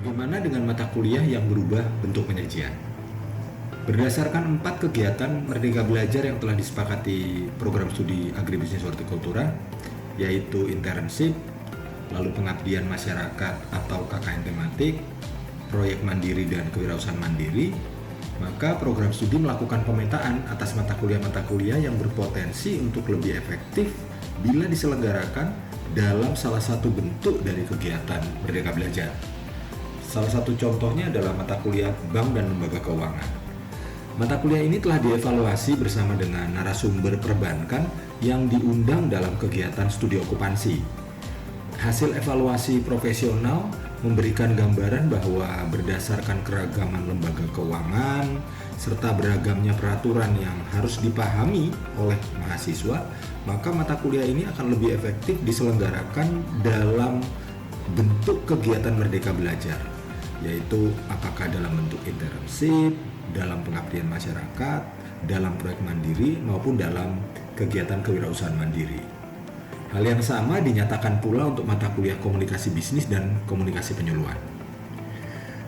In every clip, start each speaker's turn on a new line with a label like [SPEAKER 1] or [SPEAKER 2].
[SPEAKER 1] Bagaimana dengan mata kuliah yang berubah bentuk penyajian? Berdasarkan 4 kegiatan Merdeka Belajar yang telah disepakati program studi Agribisnis Hortikultura, yaitu internship, lalu pengabdian masyarakat atau KKN tematik, proyek mandiri dan kewirausahaan mandiri, maka program studi melakukan pemetaan atas mata kuliah yang berpotensi untuk lebih efektif bila diselenggarakan dalam salah satu bentuk dari kegiatan Merdeka Belajar. Salah satu contohnya adalah mata kuliah Bank dan Lembaga Keuangan. Mata kuliah ini telah dievaluasi bersama dengan narasumber perbankan yang diundang dalam kegiatan studi okupansi. Hasil evaluasi profesional memberikan gambaran bahwa berdasarkan keragaman lembaga keuangan serta beragamnya peraturan yang harus dipahami oleh mahasiswa, maka mata kuliah ini akan lebih efektif diselenggarakan dalam bentuk kegiatan Merdeka Belajar, yaitu apakah dalam bentuk internship, dalam pengabdian masyarakat, dalam proyek mandiri, maupun dalam kegiatan kewirausahaan mandiri. Hal yang sama dinyatakan pula untuk mata kuliah komunikasi bisnis dan komunikasi penyuluhan.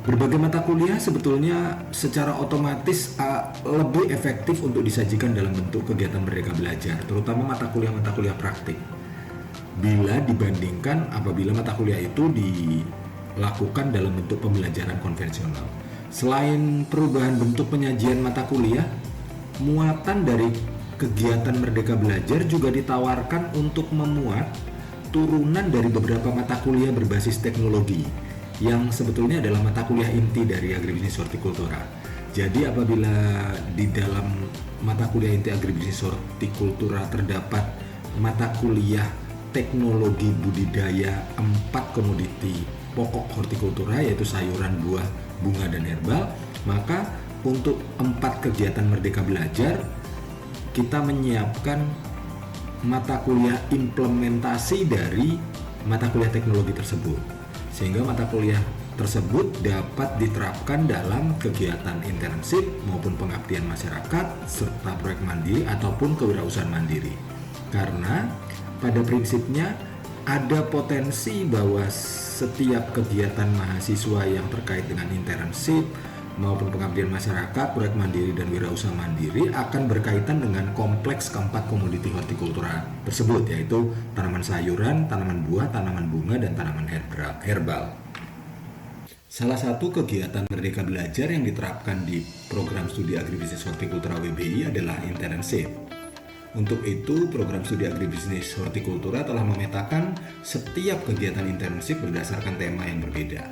[SPEAKER 1] Berbagai mata kuliah sebetulnya secara otomatis lebih efektif untuk disajikan dalam bentuk kegiatan Merdeka Belajar, terutama mata kuliah praktik, bila dibandingkan apabila mata kuliah itu dilakukan dalam bentuk pembelajaran konvensional. Selain perubahan bentuk penyajian mata kuliah, muatan dari kegiatan Merdeka Belajar juga ditawarkan untuk memuat turunan dari beberapa mata kuliah berbasis teknologi yang sebetulnya adalah mata kuliah inti dari Agribisnis Hortikultura. Jadi apabila di dalam mata kuliah inti Agribisnis Hortikultura terdapat mata kuliah teknologi budidaya 4 komoditi pokok hortikultura, yaitu sayuran, buah, bunga, dan herbal, maka untuk 4 kegiatan Merdeka Belajar kita menyiapkan mata kuliah implementasi dari mata kuliah teknologi tersebut, sehingga mata kuliah tersebut dapat diterapkan dalam kegiatan internship maupun pengabdian masyarakat serta proyek mandiri ataupun kewirausahaan mandiri. Karena pada prinsipnya ada potensi bahwa setiap kegiatan mahasiswa yang terkait dengan internship maupun pengabdian masyarakat, proyek mandiri, dan wirausaha mandiri akan berkaitan dengan kompleks keempat komoditi hortikultura tersebut, yaitu tanaman sayuran, tanaman buah, tanaman bunga, dan tanaman herbal. Salah satu kegiatan Merdeka Belajar yang diterapkan di program studi Agribisnis Hortikultura WBI adalah internship. Untuk itu, program studi Agribisnis Hortikultura telah memetakan setiap kegiatan internship berdasarkan tema yang berbeda.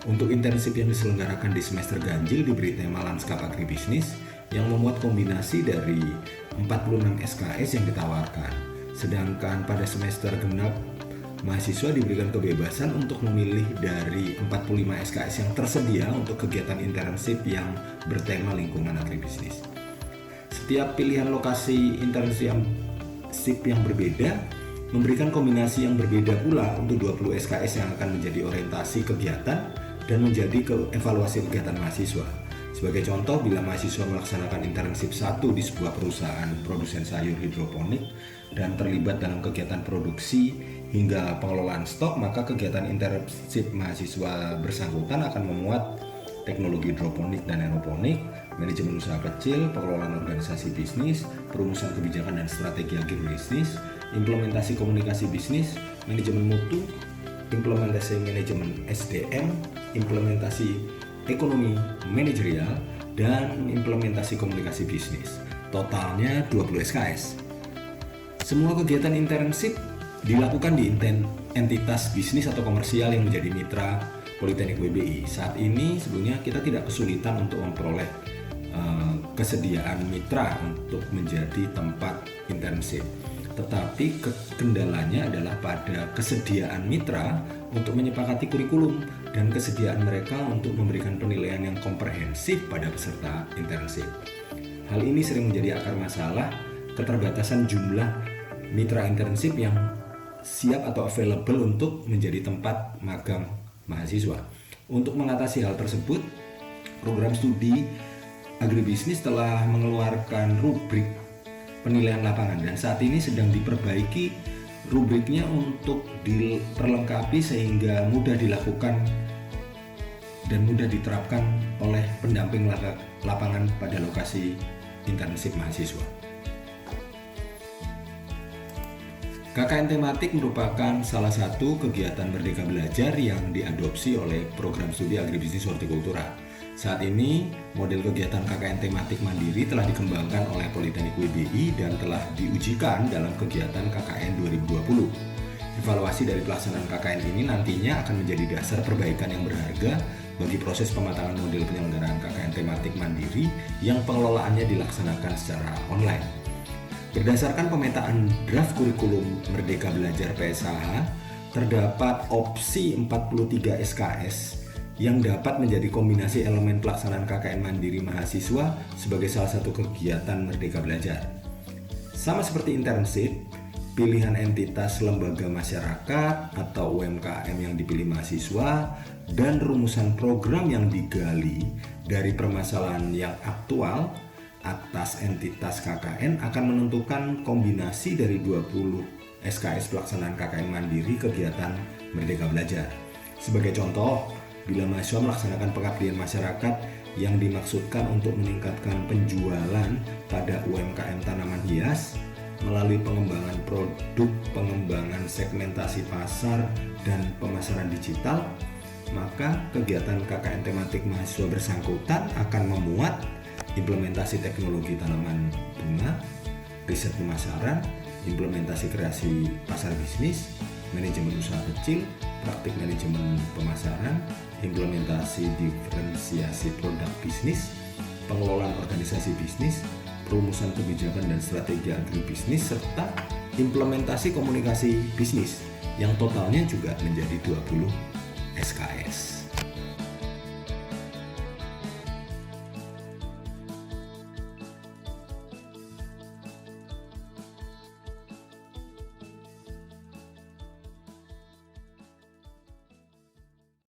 [SPEAKER 1] Untuk internship yang diselenggarakan di semester ganjil diberi tema Lanskap Agribisnis yang memuat kombinasi dari 46 SKS yang ditawarkan. Sedangkan pada semester genap, mahasiswa diberikan kebebasan untuk memilih dari 45 SKS yang tersedia untuk kegiatan internship yang bertema lingkungan agribisnis. Setiap pilihan lokasi internship yang berbeda memberikan kombinasi yang berbeda pula untuk 20 SKS yang akan menjadi orientasi kegiatan dan menjadi evaluasi kegiatan mahasiswa. Sebagai contoh, bila mahasiswa melaksanakan internship 1 di sebuah perusahaan produsen sayur hidroponik dan terlibat dalam kegiatan produksi hingga pengelolaan stok, maka kegiatan internship mahasiswa bersangkutan akan memuat teknologi hidroponik dan aeroponik, manajemen usaha kecil, pengelolaan organisasi bisnis, perumusan kebijakan dan strategi agribisnis, implementasi komunikasi bisnis, manajemen mutu, implementasi manajemen SDM, implementasi ekonomi manajerial, dan implementasi komunikasi bisnis. Totalnya 20 SKS. Semua kegiatan internship dilakukan di entitas bisnis atau komersial yang menjadi mitra Politeknik WBI. Saat ini sebenarnya kita tidak kesulitan untuk memperoleh kesediaan mitra untuk menjadi tempat internship. Tetapi kendalanya adalah pada kesediaan mitra untuk menyepakati kurikulum dan kesediaan mereka untuk memberikan penilaian yang komprehensif pada peserta internship. Hal ini sering menjadi akar masalah keterbatasan jumlah mitra internship yang siap atau available untuk menjadi tempat magang mahasiswa. Untuk mengatasi hal tersebut, program studi agribisnis telah mengeluarkan rubrik penilaian lapangan dan saat ini sedang diperbaiki rubriknya untuk diperlengkapi sehingga mudah dilakukan dan mudah diterapkan oleh pendamping lapangan pada lokasi internship mahasiswa. KKN tematik merupakan salah satu kegiatan Merdeka Belajar yang diadopsi oleh program studi agribisnis hortikultura. Saat ini, model kegiatan KKN tematik mandiri telah dikembangkan oleh Politeknik WBI dan telah diujikan dalam kegiatan KKN 2020. Evaluasi dari pelaksanaan KKN ini nantinya akan menjadi dasar perbaikan yang berharga bagi proses pematangan model penyelenggaraan KKN tematik mandiri yang pengelolaannya dilaksanakan secara online. Berdasarkan pemetaan draft kurikulum Merdeka Belajar PSHH, terdapat opsi 43 SKS yang dapat menjadi kombinasi elemen pelaksanaan KKN mandiri mahasiswa sebagai salah satu kegiatan Merdeka Belajar. Sama seperti internship, pilihan entitas lembaga masyarakat atau UMKM yang dipilih mahasiswa, dan rumusan program yang digali dari permasalahan yang aktual atas entitas KKN akan menentukan kombinasi dari 20 SKS pelaksanaan KKN mandiri kegiatan Merdeka Belajar. Sebagai contoh, bila mahasiswa melaksanakan pengabdian masyarakat yang dimaksudkan untuk meningkatkan penjualan pada UMKM tanaman hias, melalui pengembangan produk, pengembangan segmentasi pasar, dan pemasaran digital, maka kegiatan KKN tematik mahasiswa bersangkutan akan memuat implementasi teknologi tanaman bunga, riset pemasaran, implementasi kreasi pasar bisnis, manajemen usaha kecil, praktik manajemen pemasaran, implementasi diferensiasi produk bisnis, pengelolaan organisasi bisnis, perumusan kebijakan dan strategi agribisnis, serta implementasi komunikasi bisnis yang totalnya juga menjadi 20 SKS.